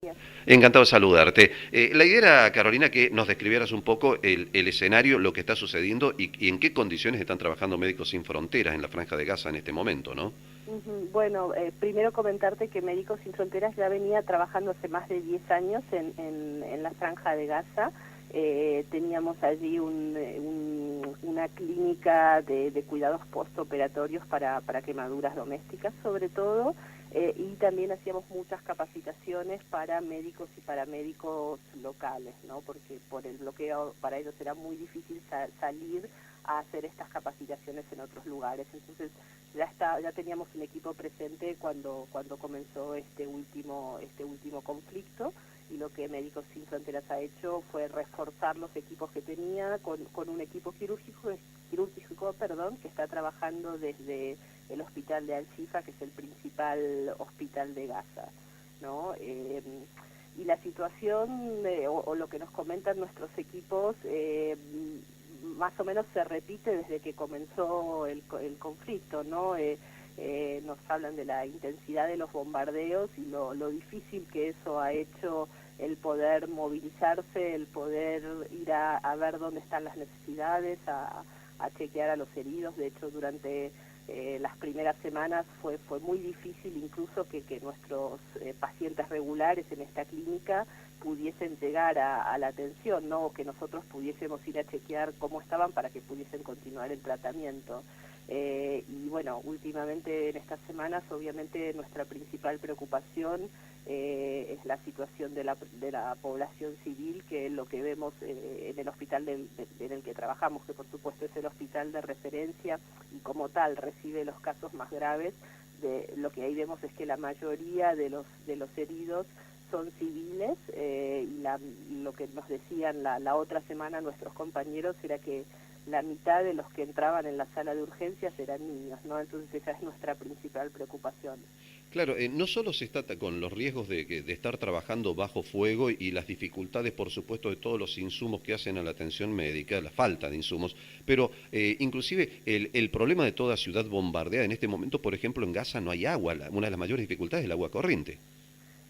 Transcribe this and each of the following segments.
Bien. Encantado de saludarte. La idea era, Carolina, que nos describieras un poco el escenario, lo que está sucediendo y en qué condiciones están trabajando Médicos Sin Fronteras en la Franja de Gaza en este momento, ¿no? Bueno, primero comentarte que Médicos Sin Fronteras ya venía trabajando hace más de 10 años en la Franja de Gaza. Teníamos allí una clínica de cuidados postoperatorios para quemaduras domésticas, sobre todo, y también hacíamos muchas capacitaciones para médicos y paramédicos locales, ¿no? Porque por el bloqueo para ellos era muy difícil salir a hacer estas capacitaciones en otros lugares. Entonces ya teníamos un equipo presente cuando comenzó este último conflicto, y lo que Médicos Sin Fronteras ha hecho fue reforzar los equipos que tenía con un equipo quirúrgico, que está trabajando desde el hospital de Al-Shifa, que es el principal hospital de Gaza, ¿no? Y la situación, o lo que nos comentan nuestros equipos, más o menos se repite desde que comenzó el conflicto, ¿no? Nos hablan de la intensidad de los bombardeos y lo difícil que eso ha hecho, el poder movilizarse, el poder ir a ver dónde están las necesidades, a chequear a los heridos. De hecho, durante las primeras semanas fue muy difícil incluso que nuestros pacientes regulares en esta clínica pudiesen llegar a la atención, ¿no? O que nosotros pudiésemos ir a chequear cómo estaban para que pudiesen continuar el tratamiento. Y bueno, últimamente en estas semanas obviamente nuestra principal preocupación es la situación de la población civil, que es lo que vemos en el hospital en el que trabajamos, que por supuesto es el hospital de referencia y como tal recibe los casos más graves. Lo que ahí vemos es que la mayoría de los heridos son civiles, y lo que nos decían la otra semana nuestros compañeros era que la mitad de los que entraban en la sala de urgencias eran niños, ¿no? Entonces esa es nuestra principal preocupación. Claro, no solo se está con los riesgos de estar trabajando bajo fuego y las dificultades, por supuesto, de todos los insumos que hacen a la atención médica, la falta de insumos, pero inclusive el problema de toda ciudad bombardeada en este momento, por ejemplo, en Gaza no hay agua, una de las mayores dificultades es el agua corriente.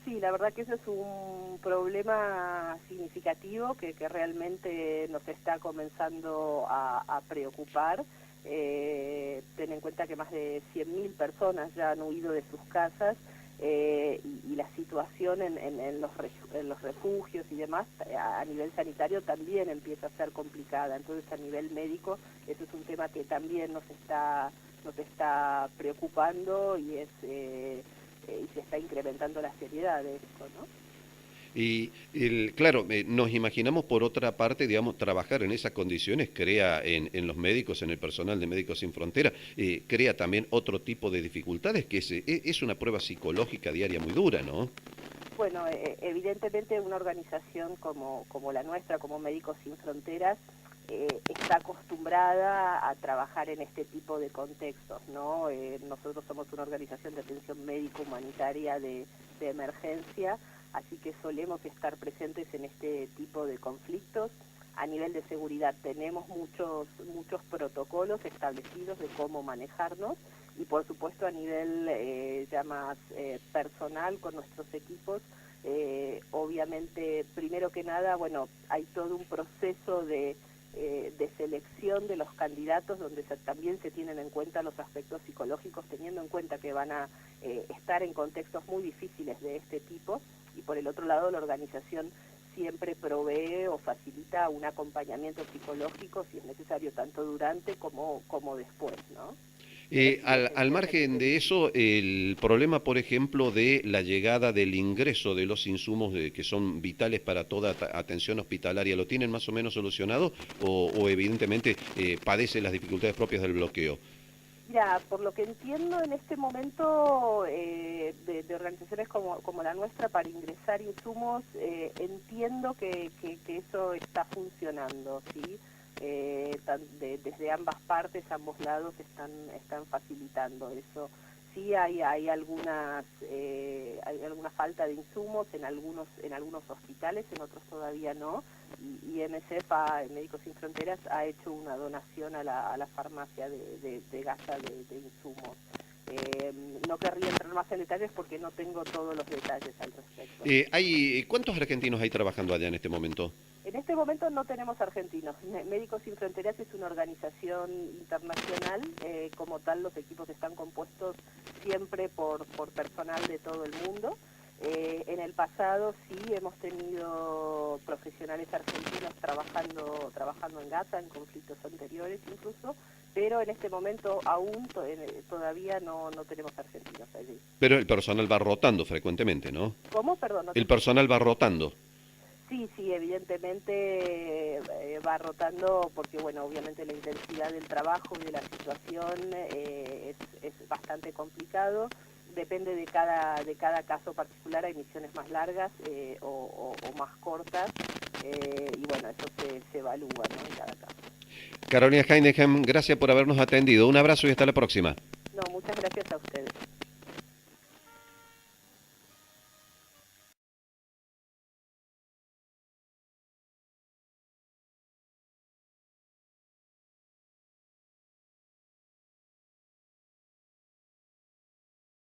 Sí, la verdad que ese es un problema significativo que realmente nos está comenzando a preocupar. Ten en cuenta que más de 100.000 personas ya han huido de sus casas, y la situación en los refugios y demás a nivel sanitario también empieza a ser complicada. Entonces a nivel médico eso es un tema que también nos está preocupando, y se está incrementando la seriedad de esto, ¿no? Claro, nos imaginamos por otra parte, digamos, trabajar en esas condiciones crea en los médicos, en el personal de Médicos Sin Frontera, crea también otro tipo de dificultades, que es una prueba psicológica diaria muy dura, ¿no? Bueno, evidentemente una organización como la nuestra, como Médicos Sin Fronteras, está acostumbrada a trabajar en este tipo de contextos, ¿no? Nosotros somos una organización de atención médico-humanitaria de emergencia, así que solemos estar presentes en este tipo de conflictos. A nivel de seguridad tenemos muchos protocolos establecidos de cómo manejarnos, y por supuesto a nivel ya más personal con nuestros equipos, obviamente primero que nada, bueno, hay todo un proceso de selección de los candidatos donde también se tienen en cuenta los aspectos psicológicos, teniendo en cuenta que van a estar en contextos muy difíciles de este tipo. Y por el otro lado, la organización siempre provee o facilita un acompañamiento psicológico, si es necesario, tanto durante como después, ¿no? Pero sí, Al margen efectivamente. de eso, el problema, por ejemplo, de la llegada del ingreso de los insumos que son vitales para toda atención hospitalaria, ¿lo tienen más o menos solucionado o evidentemente padece las dificultades propias del bloqueo? Mira, por lo que entiendo en este momento, de organizaciones como la nuestra para ingresar insumos, entiendo que eso está funcionando, ¿sí? Desde ambas partes, ambos lados están facilitando eso. Sí hay alguna falta de insumos en algunos hospitales, en otros todavía no, y MSF, Médicos Sin Fronteras, ha hecho una donación a la farmacia de Gaza de insumos. No querría entrar más en detalles porque no tengo todos los detalles al respecto. ¿Cuántos argentinos hay trabajando allá en este momento? En este momento no tenemos argentinos. Médicos Sin Fronteras es una organización internacional. Como tal, los equipos están compuestos siempre por personal de todo el mundo. En el pasado sí hemos tenido profesionales argentinos trabajando en Gaza, en conflictos anteriores incluso, pero en este momento aún todavía no tenemos argentinos allí. Pero el personal va rotando frecuentemente, ¿no? ¿Cómo? Perdón. El personal va rotando. Sí, evidentemente va rotando porque, bueno, obviamente la intensidad del trabajo y de la situación es bastante complicado. Depende de cada caso particular, hay misiones más largas o más cortas y, bueno, eso se evalúa, ¿no?, en cada caso. Carolina Heinemann, gracias por habernos atendido. Un abrazo y hasta la próxima.